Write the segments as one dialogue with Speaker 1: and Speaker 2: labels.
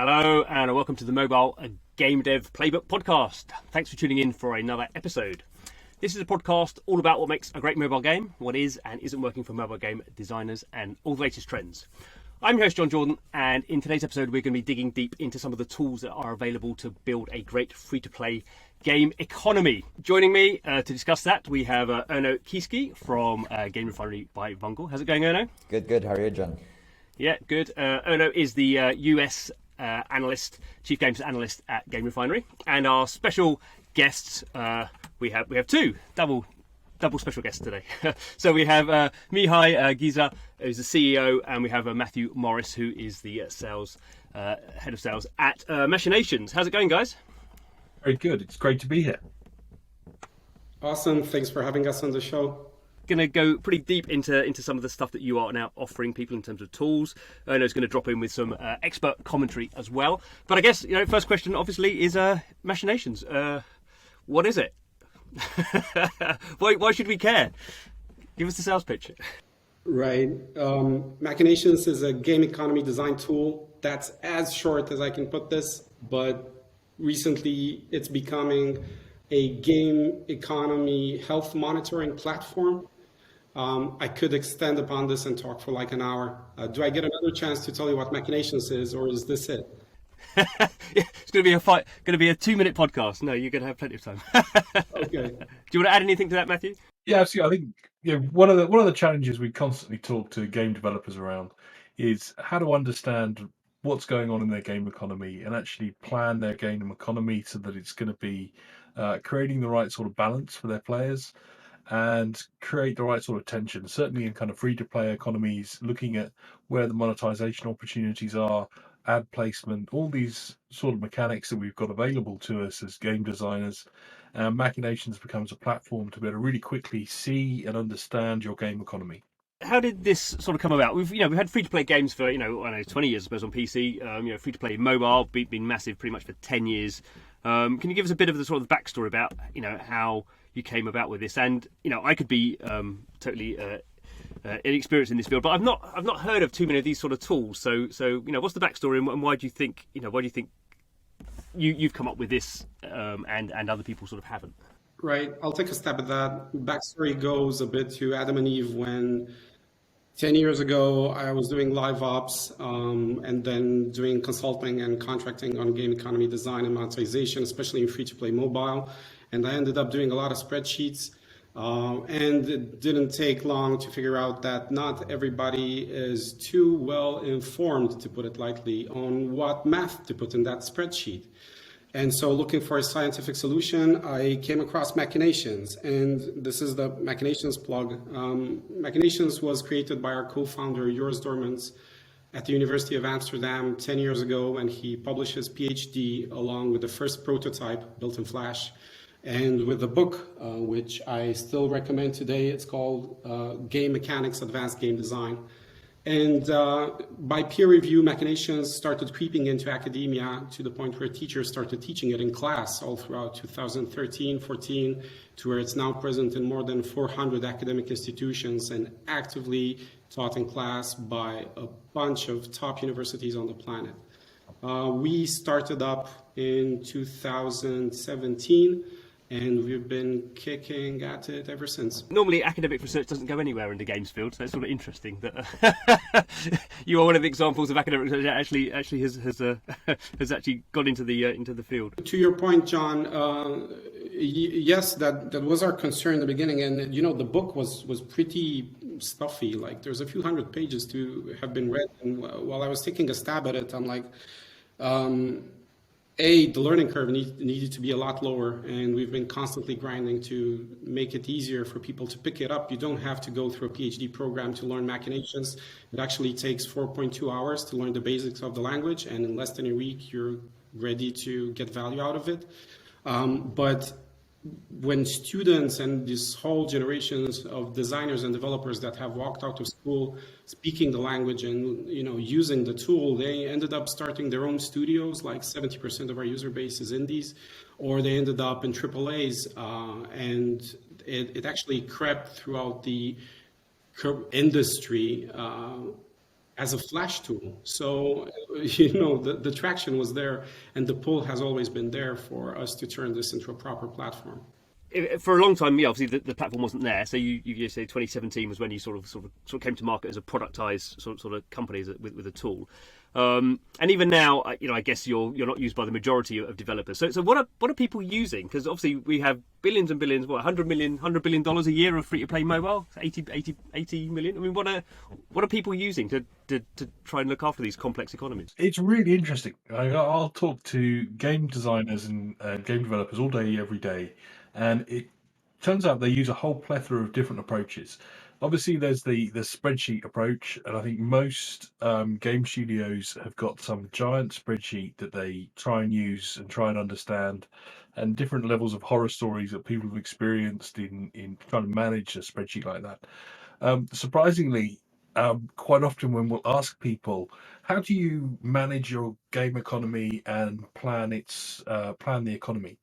Speaker 1: Hello and welcome to the Mobile Gamedev Playbook podcast. Thanks for tuning in for another episode. This is a podcast all about what makes a great mobile game, what is and isn't working for mobile game designers, and all the latest trends. I'm your host, Jon Jordan, and in today's episode we're going to be digging deep into some of the tools that are available to build a great free-to-play game economy. Joining me to discuss that, we have Erno Kiiski from GameRefinery by Vungle. How's it going, Erno?
Speaker 2: Good. How are you, John?
Speaker 1: Yeah, good. Erno is the US analyst, chief games analyst at GameRefinery, and our special guests. We have two double special guests today. So we have Mihai Gheza, who's the CEO, and we have Matthew Morris, who is the head of sales at Machinations. How's it going, guys?
Speaker 3: Very good. It's great to be here.
Speaker 4: Awesome. Thanks for having us on the show.
Speaker 1: Going to go pretty deep into some of the stuff that you are now offering people in terms of tools. Erno's going to drop in with some expert commentary as well. But I guess, first question obviously is Machinations. What is it? Why should we care? Give us the sales pitch.
Speaker 4: Right. Machinations is a game economy design tool that's as short as I can put this, but recently it's becoming a game economy health monitoring platform. I could extend upon this and talk for like an hour. Do I get another chance to tell you what Machinations is, or is this it?
Speaker 1: It's going to be a 2-minute podcast. No, you're going to have plenty of time.
Speaker 4: Okay.
Speaker 1: Do you want to add anything to that, Matthew?
Speaker 3: Yeah, absolutely. I think one of the challenges we constantly talk to game developers around is how to understand what's going on in their game economy and actually plan their game economy so that it's going to be creating the right sort of balance for their players and create the right sort of tension. Certainly in kind of free-to-play economies, looking at where the monetization opportunities are, ad placement, all these sort of mechanics that we've got available to us as game designers. Machinations becomes a platform to be able to really quickly see and understand your game economy.
Speaker 1: How did this sort of come about? We've had free-to-play games for 20 years, I suppose, on PC. Free-to-play mobile been massive pretty much for 10 years. Can you give us a bit of the sort of backstory about how you came about with this? And I could be totally inexperienced in this field, but I've not heard of too many of these sort of tools. So what's the backstory and why do you think you've come up with this and other people sort of haven't?
Speaker 4: Right. I'll take a stab at that. Backstory goes a bit to Adam and Eve when 10 years ago I was doing live ops and then doing consulting and contracting on game economy design and monetization, especially in free-to-play mobile. And I ended up doing a lot of spreadsheets. And it didn't take long to figure out that not everybody is too well informed, to put it lightly, on what math to put in that spreadsheet. And so looking for a scientific solution, I came across Machinations, and this is the Machinations plug. Machinations was created by our co-founder, Joris Doormans, at the University of Amsterdam 10 years ago, and he published his PhD along with the first prototype built in Flash. And with the book, which I still recommend today, it's called Game Mechanics, Advanced Game Design. And by peer review, Machinations started creeping into academia to the point where teachers started teaching it in class all throughout 2013, 14, to where it's now present in more than 400 academic institutions and actively taught in class by a bunch of top universities on the planet. We started up in 2017. And we've been kicking at it ever since.
Speaker 1: Normally, academic research doesn't go anywhere in the games field, so it's sort of interesting that you are one of the examples of academic research that actually has actually gone into the field.
Speaker 4: To your point, John, yes, that was our concern in the beginning, and the book was pretty stuffy. Like there's a few hundred pages to have been read, and while I was taking a stab at it, I'm like. The learning curve needed to be a lot lower, and we've been constantly grinding to make it easier for people to pick it up. You don't have to go through a PhD program to learn Machinations. It actually takes 4.2 hours to learn the basics of the language, and in less than a week, you're ready to get value out of it. But when students and this whole generations of designers and developers that have walked out of school speaking the language and using the tool, they ended up starting their own studios. Like 70% of our user base is indies, or they ended up in AAAs, and it actually crept throughout the industry as a Flash tool. So, the traction was there, and the pull has always been there for us to turn this into a proper platform.
Speaker 1: For a long time, yeah, obviously the platform wasn't there. So you say 2017 was when you sort of came to market as a productized sort of company with a tool. And even now, I guess you're not used by the majority of developers. So what are people using? Because obviously we have billions and billions, $100 billion a year of free to play mobile, 80 million. I mean, what are people using to try and look after these complex economies?
Speaker 3: It's really interesting. I'll talk to game designers and game developers all day, every day, and it turns out they use a whole plethora of different approaches. Obviously, there's the spreadsheet approach, and I think most game studios have got some giant spreadsheet that they try and use and try and understand, and different levels of horror stories that people have experienced in trying to manage a spreadsheet like that. Surprisingly, quite often when we'll ask people, how do you manage your game economy and plan the economy?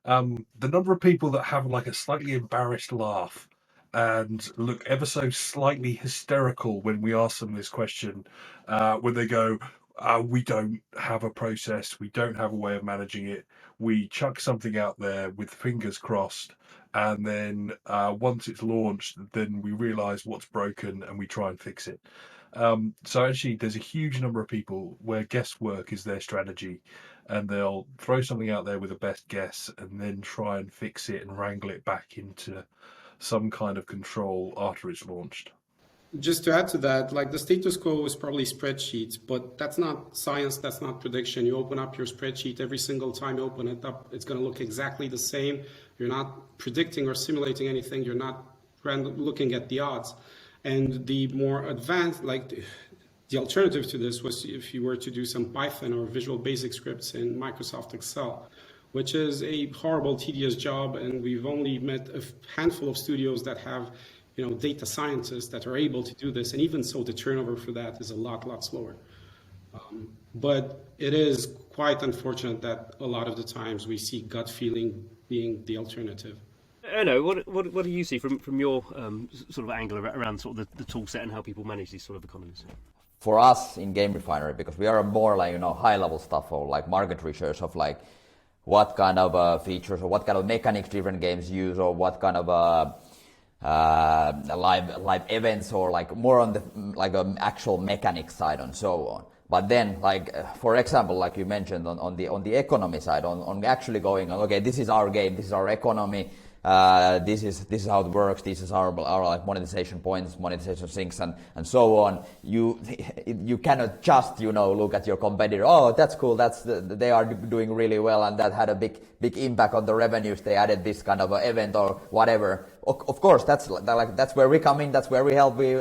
Speaker 3: The number of people that have like a slightly embarrassed laugh and look ever so slightly hysterical when we ask them this question, when they go, we don't have a process, we don't have a way of managing it, we chuck something out there with fingers crossed, and then once it's launched, then we realize what's broken and we try and fix it. So actually, there's a huge number of people where guesswork is their strategy, and they'll throw something out there with a best guess and then try and fix it and wrangle it back into some kind of control after it's launched.
Speaker 4: Just to add to that, like the status quo is probably spreadsheets, but that's not science, that's not prediction. You open up your spreadsheet, every single time you open it up, it's going to look exactly the same. You're not predicting or simulating anything, you're not looking at the odds. And the more advanced, like the alternative to this was if you were to do some Python or Visual Basic scripts in Microsoft Excel, which is a horrible, tedious job, and we've only met a handful of studios that have data scientists that are able to do this, and even so, the turnover for that is a lot slower. But it is quite unfortunate that a lot of the times we see gut feeling being the alternative.
Speaker 1: Erno, what do you see from your sort of angle around sort of the tool set and how people manage these sort of economies?
Speaker 2: For us in GameRefinery, because we are more like high level stuff or like market research of like what kind of features or what kind of mechanics different games use or what kind of live events or like more on the like actual mechanic side and so on. But then, like for example, like you mentioned on the economy side, on actually going, okay, this is our game, this is our economy, this is how it works, this is our like monetization points, monetization sinks, and so on. You cannot just look at your competitor. Oh, that's cool. They are doing really well, and that had a big impact on the revenues. They added this kind of event or whatever. Of course, that's where we come in. That's where we help. We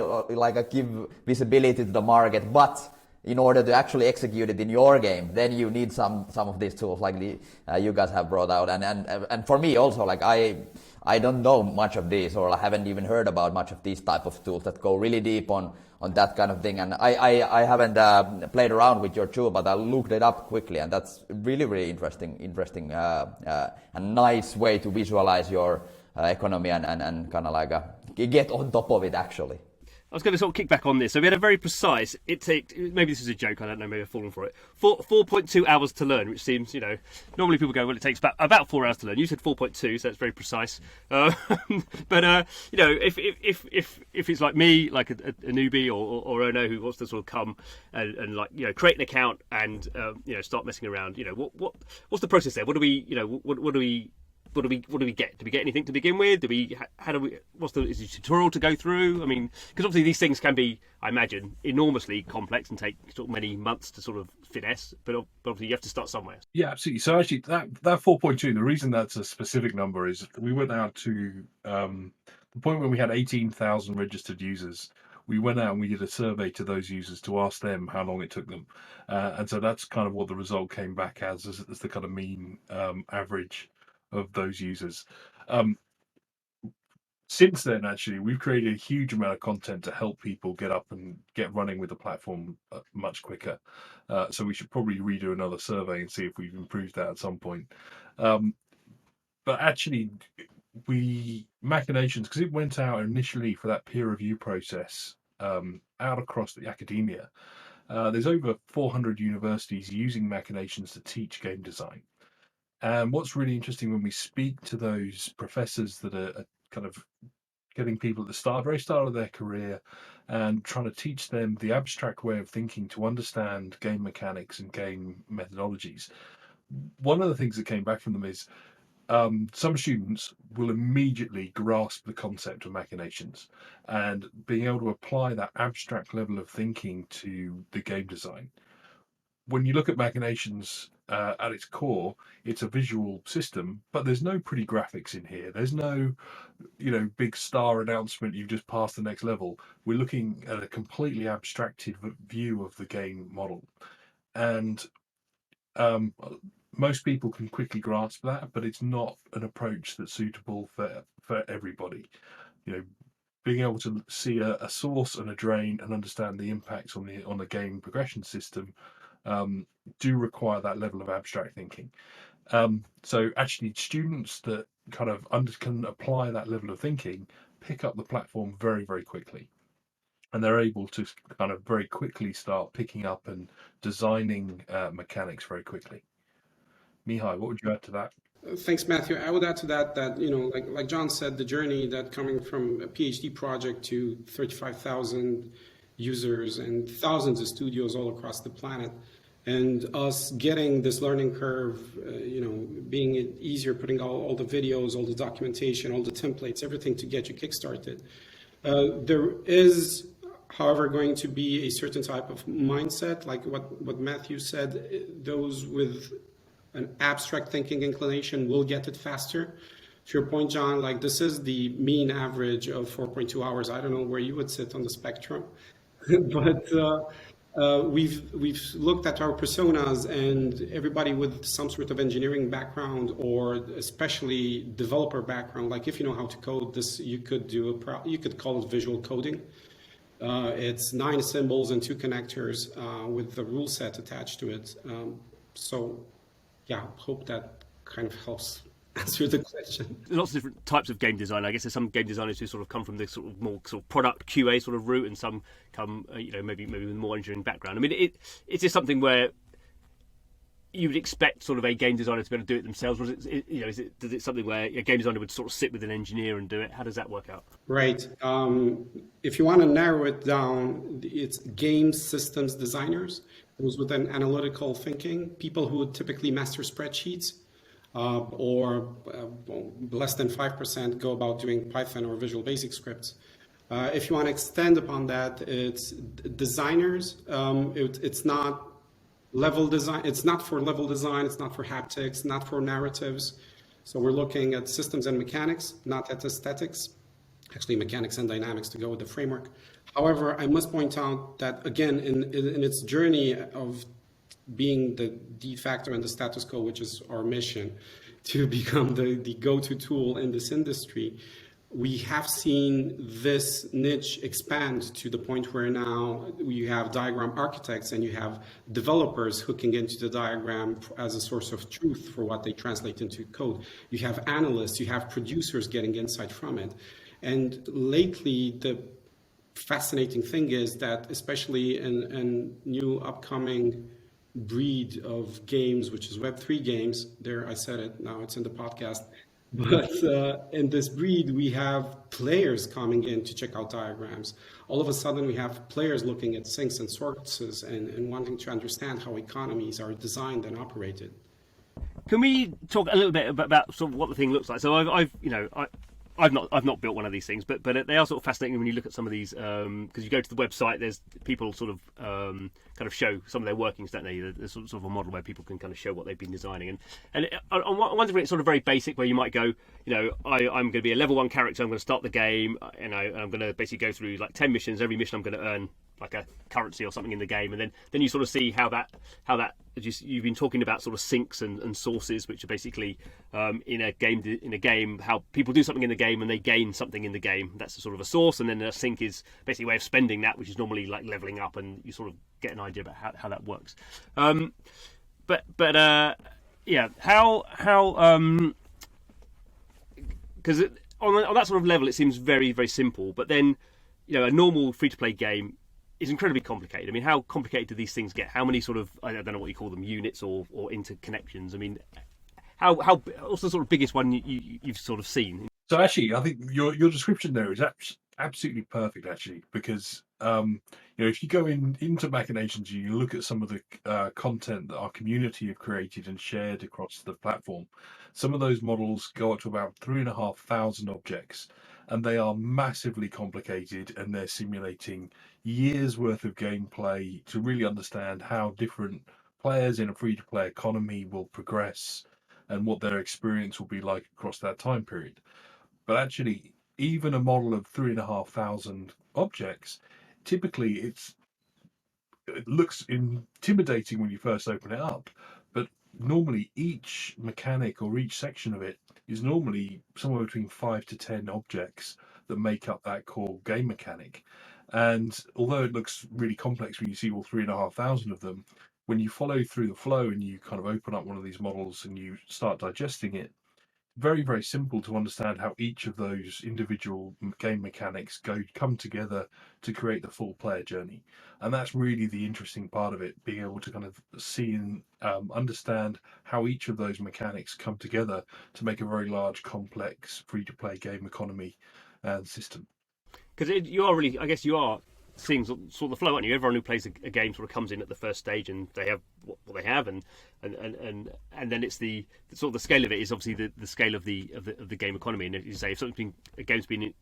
Speaker 2: give visibility to the market, but in order to actually execute it in your game, then you need some of these tools like you guys have brought out. And for me also, like I don't know much of these, or I haven't even heard about much of these type of tools that go really deep on that kind of thing. And I haven't played around with your tool, but I looked it up quickly, and that's really interesting and nice way to visualize your economy and kind of like get on top of it actually.
Speaker 1: I was going to sort of kick back on this. So we had a very precise, maybe this is a joke, I don't know, maybe I've fallen for it, 4.2 hours to learn, which seems, normally people go, well, it takes about 4 hours to learn. You said 4.2, so that's very precise. But, if it's like me, like a newbie or Erno who wants to sort of come and like, create an account and, start messing around, what's the process there? What do we get? Do we get anything to begin with? Is it a tutorial to go through? I mean, because obviously these things can be, I imagine, enormously complex and take sort of many months to sort of finesse, but obviously you have to start somewhere.
Speaker 3: Yeah, absolutely. So actually that 4.2, the reason that's a specific number is we went out to the point when we had 18,000 registered users. We went out and we did a survey to those users to ask them how long it took them. And so that's kind of what the result came back as the kind of mean average of those users. Since then, actually, we've created a huge amount of content to help people get up and get running with the platform much quicker. So we should probably redo another survey and see if we've improved that at some point. But actually, Machinations, because it went out initially for that peer review process out across the academia. There's over 400 universities using Machinations to teach game design. And what's really interesting when we speak to those professors that are kind of getting people at the very start of their career and trying to teach them the abstract way of thinking to understand game mechanics and game methodologies, one of the things that came back from them is some students will immediately grasp the concept of Machinations, and being able to apply that abstract level of thinking to the game design. When you look at Machinations at its core, it's a visual system, but there's no pretty graphics in here. There's no, big star announcement, you've just passed the next level. We're looking at a completely abstracted view of the game model. And most people can quickly grasp that, but it's not an approach that's suitable for everybody. Being able to see a source and a drain and understand the impacts on the game progression system do require that level of abstract thinking. So actually, students that kind of can apply that level of thinking pick up the platform very, very quickly. And they're able to kind of very quickly start picking up and designing mechanics very quickly. Mihai, what would you add to that?
Speaker 4: Thanks, Matthew. I would add to that like John said, the journey that coming from a PhD project to 35,000 users and thousands of studios all across the planet, and us getting this learning curve, being easier, putting all the videos, all the documentation, all the templates, everything to get you kickstarted. There is, however, going to be a certain type of mindset, like what Matthew said. Those with an abstract thinking inclination will get it faster. To your point, John, like this is the mean average of 4.2 hours. I don't know where you would sit on the spectrum, but we've looked at our personas, and everybody with some sort of engineering background or especially developer background, like if you know how to code this, you could you could call it visual coding. It's 9 symbols and 2 connectors with the rule set attached to it. So yeah, hope that kind of helps answer the question.
Speaker 1: There's lots of different types of game design. I guess there's some game designers who sort of come from the sort of more sort of product QA sort of route, and some come, maybe with more engineering background. I mean, it's just something where you would expect sort of a game designer to be able to do it themselves. Or is it something where a game designer would sort of sit with an engineer and do it? How does that work out?
Speaker 4: Right. If you want to narrow it down, it's game systems designers, those with an analytical thinking, people who would typically master spreadsheets, or less than 5% go about doing Python or Visual Basic scripts. If you want to extend upon that, it's designers. It's not level design. It's not for level design. It's not for haptics, not for narratives. So we're looking at systems and mechanics, not at aesthetics. Actually, mechanics and dynamics to go with the framework. However, I must point out that, again, in its journey of being the de facto and the status quo, which is our mission, to become the go-to tool in this industry, we have seen this niche expand to the point where now you have diagram architects and you have developers hooking into the diagram as a source of truth for what they translate into code. You have analysts, you have producers getting insight from it. And lately, the fascinating thing is that, especially in new upcoming breed of games, which is Web3 games, there I said it, now it's in the podcast, but in this breed, we have players coming in to check out diagrams. All of a sudden, we have players looking at sinks and sources and wanting to understand how economies are designed and operated.
Speaker 1: Can we talk a little bit about sort of what the thing looks like? So I've not built one of these things, but they are sort of fascinating when you look at some of these, because you go to the website, there's people sort of kind of show some of their workings, don't they? There's sort of a model where people can kind of show what they've been designing, and on one degree it's sort of very basic, where you might go, I'm going to be a level 1 character, I'm going to start the game, and I'm going to basically go through like 10 missions. Every mission I'm going to earn like a currency or something in the game, and then you sort of see how that you've been talking about sort of sinks and sources, which are basically in a game how people do something in the game and they gain something in the game. That's a sort of a source, and then a sink is basically a way of spending that, which is normally like leveling up, and you sort of get an idea about how that works. Because on that sort of level it seems very, very simple, but then a normal free-to-play game is incredibly complicated. I mean, how complicated do these things get? How many sort of, I don't know what you call them, units or interconnections? I mean, what's the sort of biggest one you've sort of seen?
Speaker 3: So actually, I think your description there is absolutely perfect, actually, because if you go into Machinations, you look at some of the content that our community have created and shared across the platform. Some of those models go up to about 3,500 objects, and they are massively complicated, and they're simulating years worth of gameplay to really understand how different players in a free-to-play economy will progress and what their experience will be like across that time period. But actually, even a model of 3,500 objects, typically it looks intimidating when you first open it up. But normally, each mechanic or each section of it is normally somewhere between 5 to 10 objects that make up that core game mechanic. And although it looks really complex when you see all 3,500 of them, when you follow through the flow and you kind of open up one of these models and you start digesting it, very, very simple to understand how each of those individual game mechanics come together to create the full player journey. And that's really the interesting part of it, being able to kind of see and understand how each of those mechanics come together to make a very large, complex, free-to-play game economy and system.
Speaker 1: Because you are really, I guess you are seeing sort of the flow, aren't you? Everyone who plays a game sort of comes in at the first stage and they have what they have, and then it's the sort of the scale of it is obviously the scale of the game economy. And as you say, if a game's been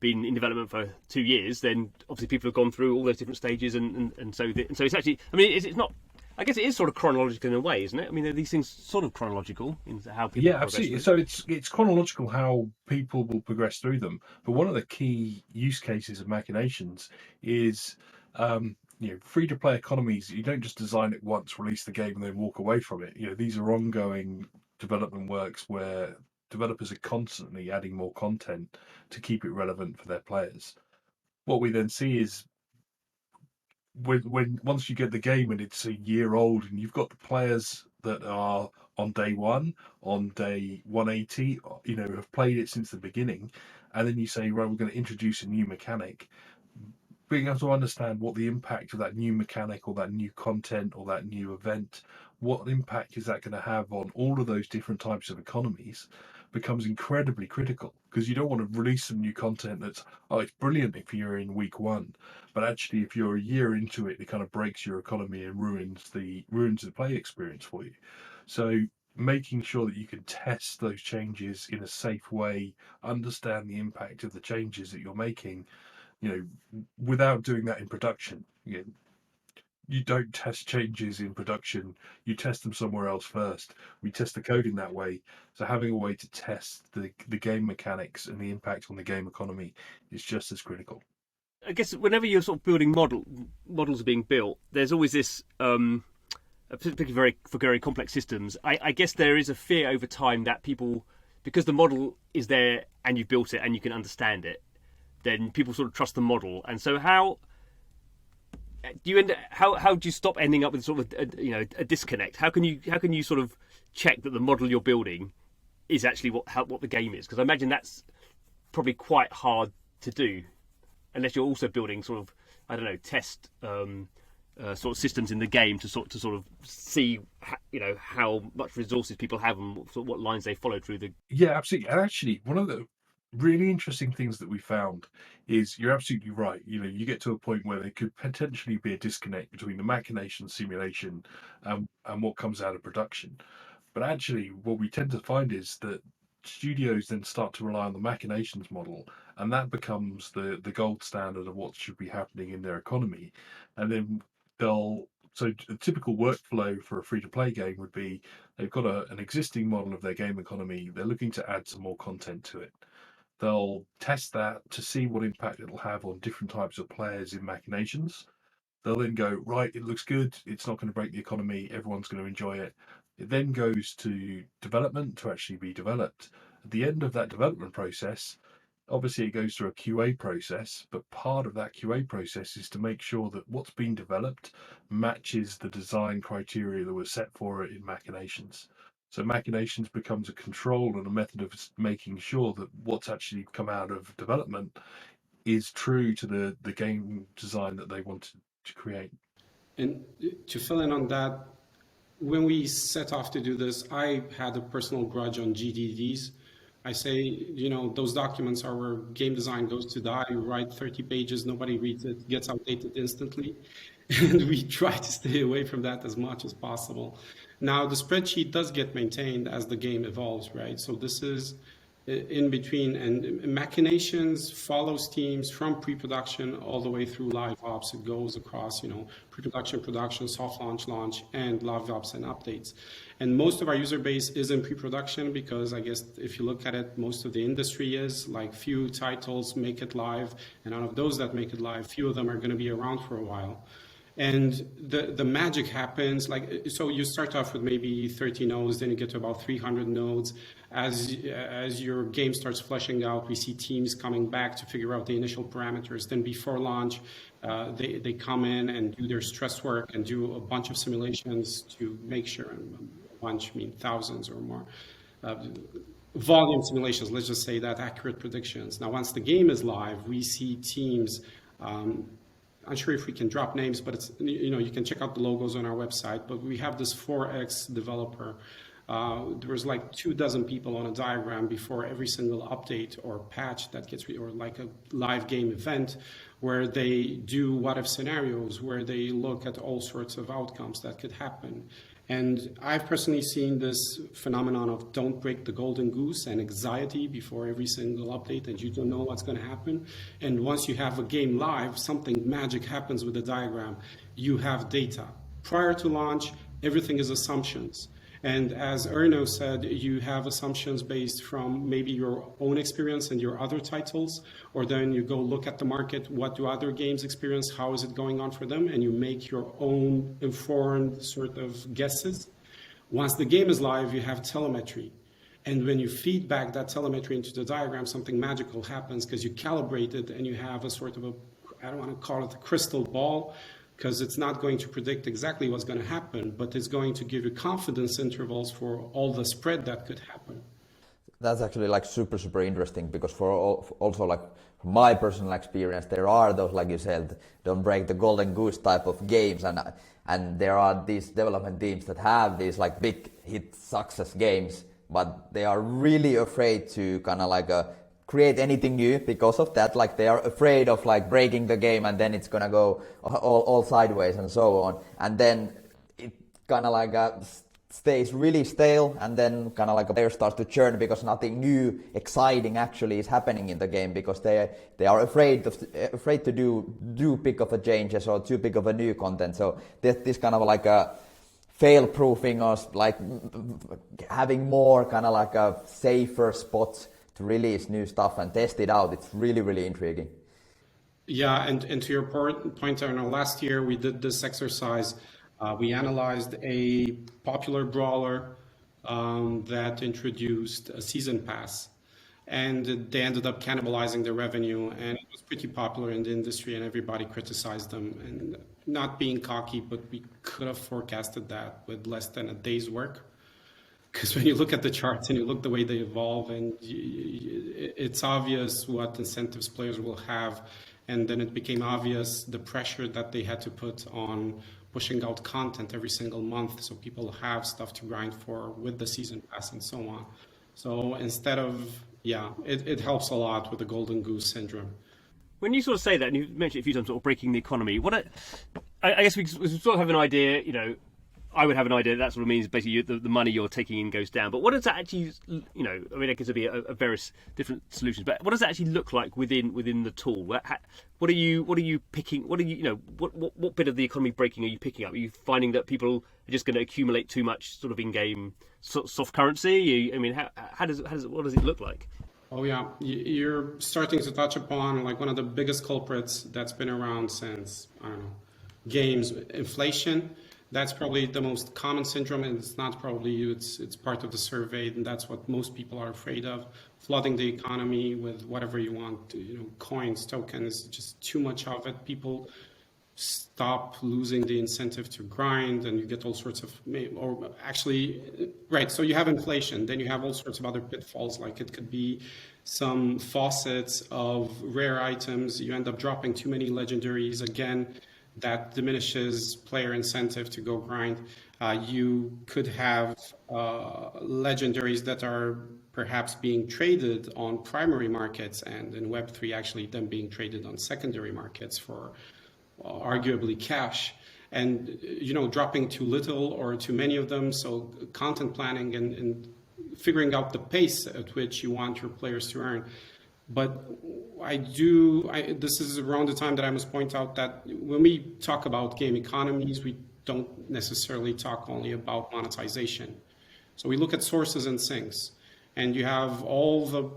Speaker 1: in development for 2 years, then obviously people have gone through all those different stages, and so it's actually, I mean, it's not. I guess it is sort of chronological in a way, isn't it? I mean, are these things sort of chronological in how people
Speaker 3: Yeah, absolutely. So it's chronological how people will progress through them. But one of the key use cases of Machinations is free to play economies. You don't just design it once, release the game, and then walk away from it. These are ongoing development works where developers are constantly adding more content to keep it relevant for their players. What we then see is when once you get the game and it's a year old and you've got the players that are on day one, on day 180, have played it since the beginning, and then you say, right, we're going to introduce a new mechanic, being able to understand what the impact of that new mechanic or that new content or that new event, what impact is that going to have on all of those different types of economies, becomes incredibly critical, because you don't want to release some new content that's, oh, it's brilliant if you're in week one, but actually if you're a year into it, it kind of breaks your economy and ruins the play experience for you. So making sure that you can test those changes in a safe way, understand the impact of the changes that you're making, without doing that in production. You don't test changes in production, you test them somewhere else first. We test the code in that way. So having a way to test the game mechanics and the impact on the game economy is just as critical.
Speaker 1: I guess whenever you're sort of building models are being built, there's always this, particularly for very complex systems. I guess there is a fear over time that people, because the model is there and you've built it and you can understand it, then people sort of trust the model. And so how do you stop ending up with sort of a disconnect? How can you sort of check that the model you're building is actually what the game is? Because I imagine that's probably quite hard to do, unless you're also building sort of, I don't know, test sort of systems in the game to sort of see how much resources people have and what lines they follow through the.
Speaker 3: Yeah, absolutely. And actually, one of the really interesting things that we found is, you're absolutely right. You get to a point where there could potentially be a disconnect between the machination simulation and what comes out of production. But actually, what we tend to find is that studios then start to rely on the machinations model, and that becomes the gold standard of what should be happening in their economy. And then so a typical workflow for a free-to-play game would be, they've got an existing model of their game economy, they're looking to add some more content to it. They'll test that to see what impact it'll have on different types of players in Machinations. They'll then go, right, it looks good, it's not going to break the economy, everyone's going to enjoy it. It then goes to development to actually be developed. At the end of that development process, obviously it goes through a QA process, but part of that QA process is to make sure that what's being developed matches the design criteria that were set for it in Machinations. So Machinations becomes a control and a method of making sure that what's actually come out of development is true to the game design that they wanted to create.
Speaker 4: And to fill in on that, when we set off to do this, I had a personal grudge on GDDs. I say, those documents are where game design goes to die. You write 30 pages, nobody reads it, gets outdated instantly. And we try to stay away from that as much as possible. Now, the spreadsheet does get maintained as the game evolves, right? So this is in between, and Machinations follows teams from pre-production all the way through live ops. It goes across, pre-production, production, soft launch, and live ops and updates. And most of our user base is in pre-production because I guess if you look at it, most of the industry is like few titles make it live, and out of those that make it live, few of them are going to be around for a while. And the magic happens, so you start off with maybe 30 nodes, then you get to about 300 nodes. As your game starts fleshing out, we see teams coming back to figure out the initial parameters. Then before launch, they come in and do their stress work and do a bunch of simulations to make sure, a bunch, I mean thousands or more, volume simulations, let's just say that, accurate predictions. Now, once the game is live, we see teams, I'm sure if we can drop names, but it's, you can check out the logos on our website, but we have this 4X developer. There was like 24 people on a diagram before every single update or patch that gets, or like a live game event where they do what if scenarios, where they look at all sorts of outcomes that could happen. And I've personally seen this phenomenon of don't break the golden goose and anxiety before every single update, and you don't know what's going to happen. And once you have a game live, something magic happens with the diagram. You have data. Prior to launch, everything is assumptions. And as Erno said, you have assumptions based from maybe your own experience and your other titles, or then you go look at the market, what do other games experience, how is it going on for them, and you make your own informed sort of guesses. Once the game is live, you have telemetry. And when you feed back that telemetry into the diagram, something magical happens because you calibrate it and you have a sort of I don't want to call it a crystal ball, because it's not going to predict exactly what's going to happen, but it's going to give you confidence intervals for all the spread that could happen.
Speaker 2: That's actually like super interesting, because also like from my personal experience, there are those, like you said, don't break the golden goose type of games, and there are these development teams that have these like big hit success games, but they are really afraid to kind of like create anything new because of that. Like they are afraid of like breaking the game and then it's gonna go all sideways and so on, and then it kind of like stays really stale, and then kind of like a player starts to churn because nothing new exciting actually is happening in the game, because they are afraid to do big of a changes or too big of a new content. So this kind of like a fail proofing, or like having more kind of like a safer spots to release new stuff and test it out. It's really intriguing.
Speaker 4: Yeah, and to your point, Erno, last year we did this exercise. We analyzed a popular brawler that introduced a season pass, and they ended up cannibalizing their revenue, and it was pretty popular in the industry, and everybody criticized them. And not being cocky, but we could have forecasted that with less than a day's work. Because when you look at the charts and you look the way they evolve, and it's obvious what incentives players will have, and then it became obvious the pressure that they had to put on pushing out content every single month, so people have stuff to grind for with the season pass and so on. So instead of, it helps a lot with the golden goose syndrome.
Speaker 1: When you sort of say that, and you mentioned it a few times, sort of breaking the economy, I guess we sort of have an idea, I would have an idea that sort of means basically the money you're taking in goes down. But what does that actually, I mean, it could be a various different solutions, but what does that actually look like within the tool? What are you picking? What bit of the economy breaking are you picking up? Are you finding that people are just going to accumulate too much sort of in-game soft currency? I mean, what does it look like?
Speaker 4: Oh yeah, you're starting to touch upon like one of the biggest culprits that's been around since, I don't know, games, inflation. That's probably the most common syndrome, and it's not probably you, it's part of the survey, and that's what most people are afraid of. Flooding the economy with whatever you want, coins, tokens, just too much of it. People stop losing the incentive to grind, and you get all sorts of, or actually, right, so you have inflation, then you have all sorts of other pitfalls, like it could be some faucets of rare items, you end up dropping too many legendaries, again, that diminishes player incentive to go grind. You could have legendaries that are perhaps being traded on primary markets, and in Web3 actually them being traded on secondary markets for arguably cash, and dropping too little or too many of them. So content planning and figuring out the pace at which you want your players to earn. But this is around the time that I must point out that when we talk about game economies, we don't necessarily talk only about monetization. So we look at sources and sinks, and you have all the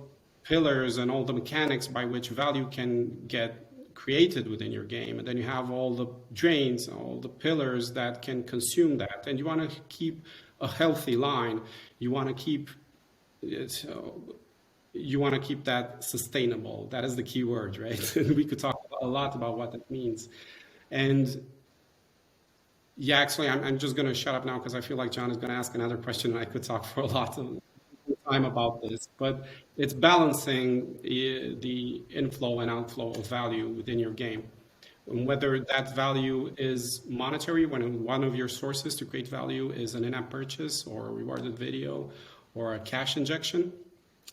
Speaker 4: pillars and all the mechanics by which value can get created within your game, and then you have all the drains, all the pillars that can consume that, and you want to keep a healthy line. You want to keep that sustainable. That is the key word, right? We could talk a lot about what that means. And yeah, actually, I'm just going to shut up now because I feel like Jon is going to ask another question, and I could talk for a lot of time about this, but it's balancing the inflow and outflow of value within your game. And whether that value is monetary, when one of your sources to create value is an in-app purchase or a rewarded video or a cash injection,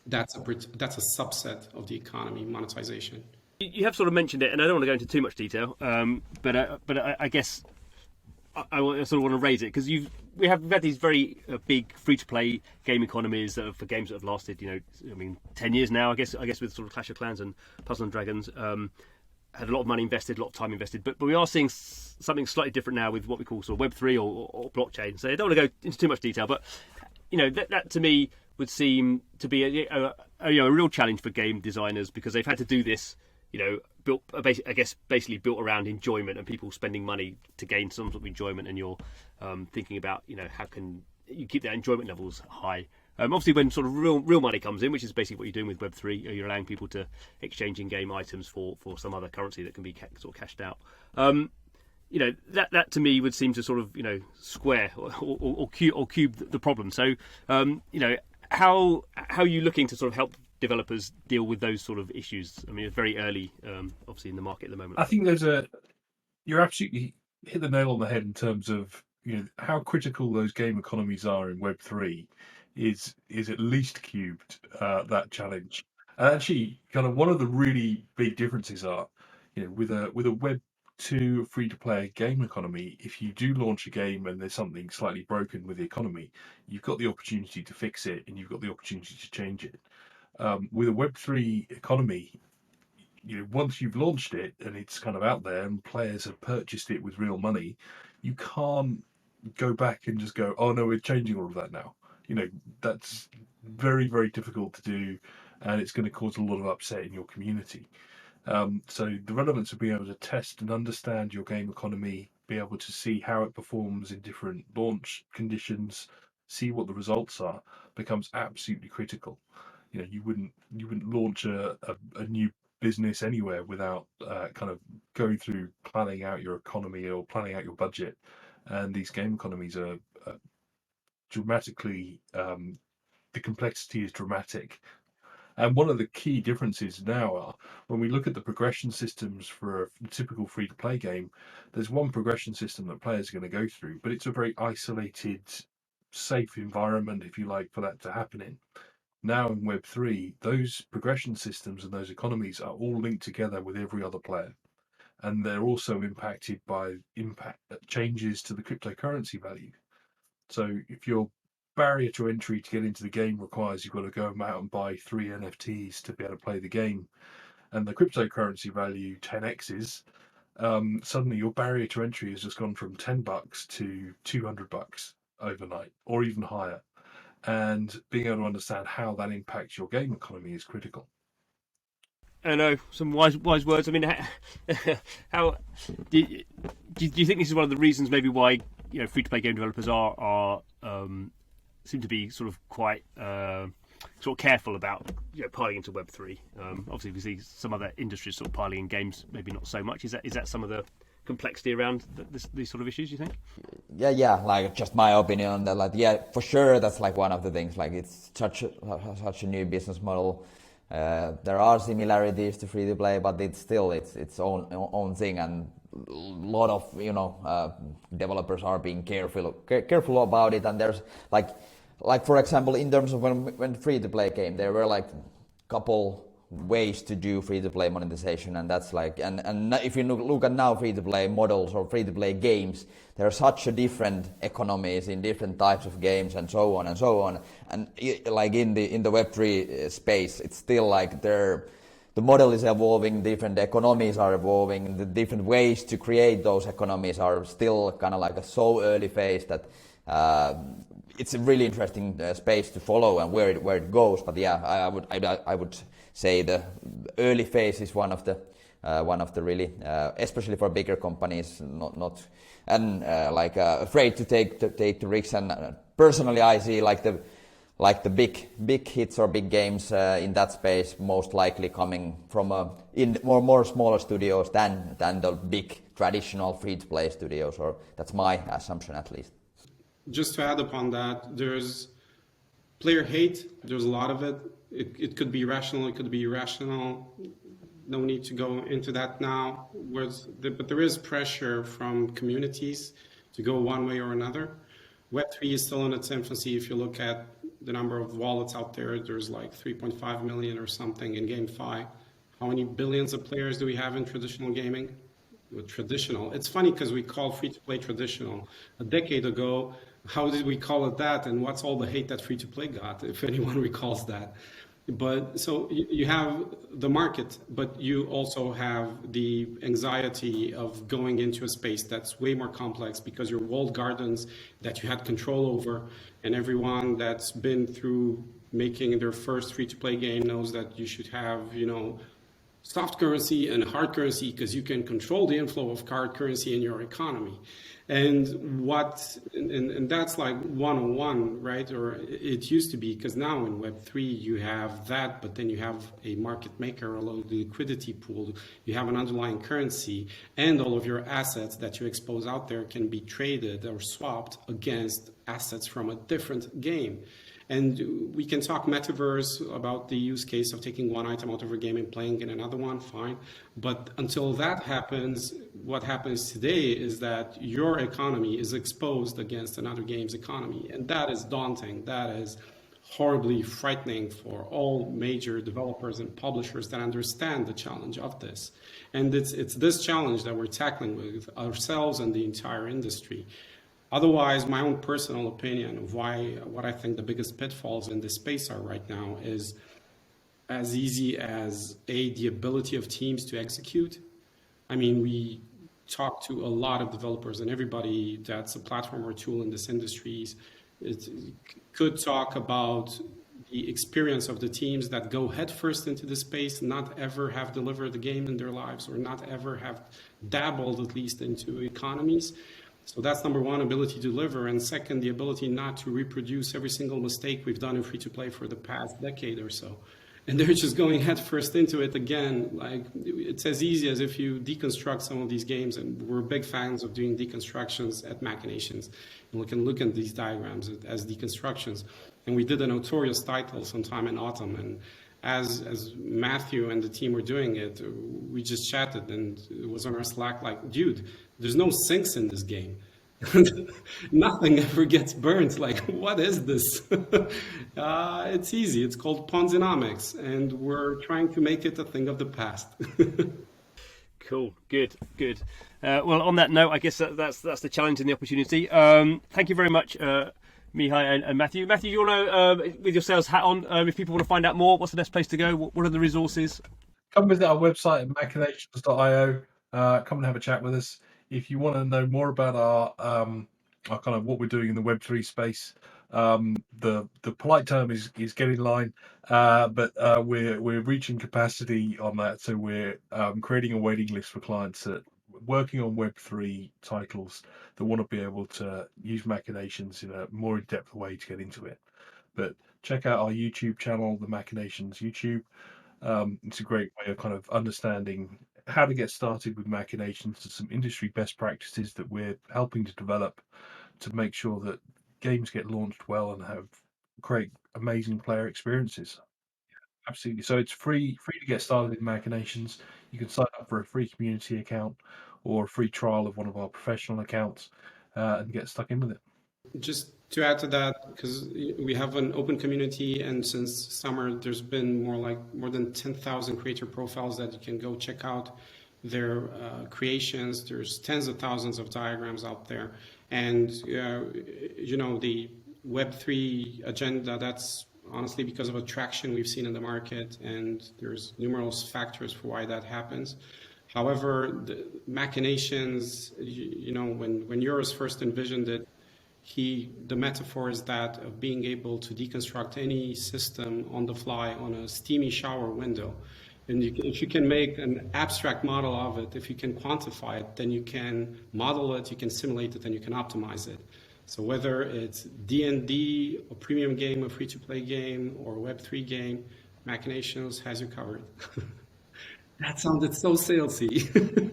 Speaker 4: that's a subset of the economy, monetization.
Speaker 1: You have sort of mentioned it, and I don't want to go into too much detail, but I guess I sort of want to raise it because we've had these very big free-to-play game economies that are for games that have lasted, 10 years now. I guess with sort of Clash of Clans and Puzzle and Dragons, had a lot of money invested, a lot of time invested. But we are seeing something slightly different now with what we call sort of Web3 or blockchain. So I don't want to go into too much detail, but that to me would seem to be a real challenge for game designers because they've had to do this. Basically built around enjoyment and people spending money to gain some sort of enjoyment, and you're thinking about how can you keep their enjoyment levels high. Obviously, when sort of real money comes in, which is basically what you're doing with Web3, you're allowing people to exchange in-game items for some other currency that can be sort of cashed out. That to me would seem to sort of square or cube the problem. So how are you looking to sort of help developers deal with those sort of issues? I mean, it's very early, obviously, in the market at the moment.
Speaker 3: I think you're absolutely hit the nail on the head in terms of how critical those game economies are in Web3 is at least cubed that challenge. And actually, kind of one of the really big differences are, with a Web2 free-to-play game economy, if you do launch a game and there's something slightly broken with the economy, you've got the opportunity to fix it and you've got the opportunity to change it. With a Web3 economy, once you've launched it and it's kind of out there and players have purchased it with real money, you can't go back and just go, oh no, we're changing all of that now. That's very, very difficult to do, and it's going to cause a lot of upset in your community. So the relevance of being able to test and understand your game economy, be able to see how it performs in different launch conditions, see what the results are, becomes absolutely critical. You wouldn't launch a new business anywhere without kind of going through planning out your economy or planning out your budget. And these game economies are dramatically, the complexity is dramatic. And one of the key differences now are when we look at the progression systems for a typical free-to-play game, there's one progression system that players are going to go through, but it's a very isolated, safe environment, if you like, for that to happen in. Now in Web3, those progression systems and those economies are all linked together with every other player. And they're also impacted by changes to the cryptocurrency value. So if your barrier to entry to get into the game requires you've got to go out and buy 3 NFTs to be able to play the game, and the cryptocurrency value 10x's, suddenly your barrier to entry has just gone from $10 to $200 overnight, or even higher. And being able to understand how that impacts your game economy is critical.
Speaker 1: I know, some wise words. I mean, how do you think this is one of the reasons maybe why free-to-play game developers are seem to be sort of quite sort of careful about piling into Web3? Obviously, we see some other industries sort of piling in games, maybe not so much. Is that some of the complexity around these sort of issues, you think?
Speaker 2: Yeah, like just my opinion on that. Like, yeah, for sure, that's like one of the things. Like, it's such a new business model. There are similarities to free to play, but it's still its own thing, and a lot of developers are being careful about it. And there's like for example, in terms of when free to play came, there were like couple ways to do free to play monetization, and that's like and if you look at now free to play models or free to play games, there are such a different economies in different types of games and so on and so on. And like in the Web3 space, it's still like the model is evolving, different economies are evolving, the different ways to create those economies are still kind of like a so early phase that it's a really interesting space to follow and where it goes. But yeah, I would say the early phase is one of the really, especially for bigger companies, not afraid to take the risks. And personally, I see like the big hits or big games in that space most likely coming from in more smaller studios than the big traditional free to play studios, or that's my assumption at least.
Speaker 4: Just to add upon that, there's player hate. There's a lot of it. It could be rational, it could be irrational. No need to go into that now. But there is pressure from communities to go one way or another. Web3 is still in its infancy. If you look at the number of wallets out there, there's like 3.5 million or something in GameFi. How many billions of players do we have in traditional gaming? Traditional. It's funny because we call free-to-play traditional. A decade ago, how did we call it that? And what's all the hate that free-to-play got, if anyone recalls that? But so you have the market, but you also have the anxiety of going into a space that's way more complex because your walled gardens that you had control over, and everyone that's been through making their first free-to-play game knows that you should have, soft currency and hard currency because you can control the inflow of hard currency in your economy. And that's like 101, right? Or it used to be, because now in Web3 you have that, but then you have a market maker, a liquidity pool, you have an underlying currency, and all of your assets that you expose out there can be traded or swapped against assets from a different game. And we can talk metaverse about the use case of taking one item out of a game and playing in another one, fine. But until that happens, what happens today is that your economy is exposed against another game's economy. And that is daunting. That is horribly frightening for all major developers and publishers that understand the challenge of this. And it's this challenge that we're tackling with ourselves and the entire industry. Otherwise, my own personal opinion of what I think the biggest pitfalls in this space are right now is as easy as the ability of teams to execute. I mean, we talk to a lot of developers, and everybody that's a platform or tool in this industry could talk about the experience of the teams that go headfirst into the space, not ever have delivered the game in their lives, or not ever have dabbled at least into economies. So that's number one, ability to deliver. And second, the ability not to reproduce every single mistake we've done in free-to-play for the past decade or so. And they're just going headfirst into it again. Like, it's as easy as if you deconstruct some of these games, and we're big fans of doing deconstructions at Machinations. And we can look at these diagrams as deconstructions. And we did a notorious title sometime in autumn. And as Matthew and the team were doing it, we just chatted, and it was on our Slack like, dude, there's no sinks in this game. Nothing ever gets burnt. Like, what is this? It's easy. It's called Ponzinomics, and we're trying to make it a thing of the past.
Speaker 1: Cool. Good. Well, on that note, I guess that's the challenge and the opportunity. Thank you very much, Mihai and Matthew. Matthew, you want to, with your sales hat on, if people want to find out more, what's the best place to go? What are the resources?
Speaker 3: Come visit our website at machinations.io. Come and have a chat with us. If you want to know more about our kind of what we're doing in the Web3 space, the polite term is get in line, but we're reaching capacity on that. So we're creating a waiting list for clients that working on Web3 titles that want to be able to use Machinations in a more in-depth way to get into it. But check out our YouTube channel, the Machinations YouTube. It's a great way of kind of understanding how to get started with Machinations and some industry best practices that we're helping to develop to make sure that games get launched well and create amazing player experiences. Absolutely. So it's free to get started with Machinations. You can sign up for a free community account or a free trial of one of our professional accounts and get stuck in with it.
Speaker 4: Just to add to that, because we have an open community, and since summer, there's been more than 10,000 creator profiles that you can go check out their creations. There's tens of thousands of diagrams out there, and the Web3 agenda. That's honestly because of a traction we've seen in the market, and there's numerous factors for why that happens. However, the Machinations, when Euros first envisioned it, the metaphor is that of being able to deconstruct any system on the fly on a steamy shower window. And if you can make an abstract model of it, if you can quantify it, then you can model it, you can simulate it, and you can optimize it. So whether it's D&D, a premium game, a free-to-play game, or a Web3 game, Machinations has you covered. That sounded so salesy.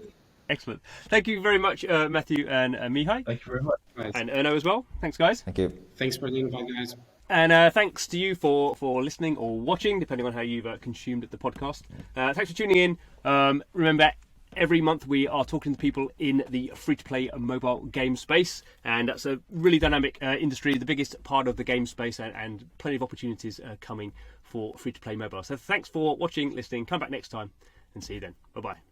Speaker 1: Excellent. Thank you very much, Matthew and Mihai.
Speaker 3: Thank you very much.
Speaker 4: Right.
Speaker 1: And Erno as well. Thanks, guys.
Speaker 2: Thank you.
Speaker 4: Thanks for the invite, guys.
Speaker 1: And thanks to you for listening or watching, depending on how you've consumed the podcast. Thanks for tuning in. Remember, every month we are talking to people in the free-to-play mobile game space, and that's a really dynamic industry, the biggest part of the game space, and plenty of opportunities coming for free-to-play mobile. So thanks for watching, listening. Come back next time and see you then. Bye-bye.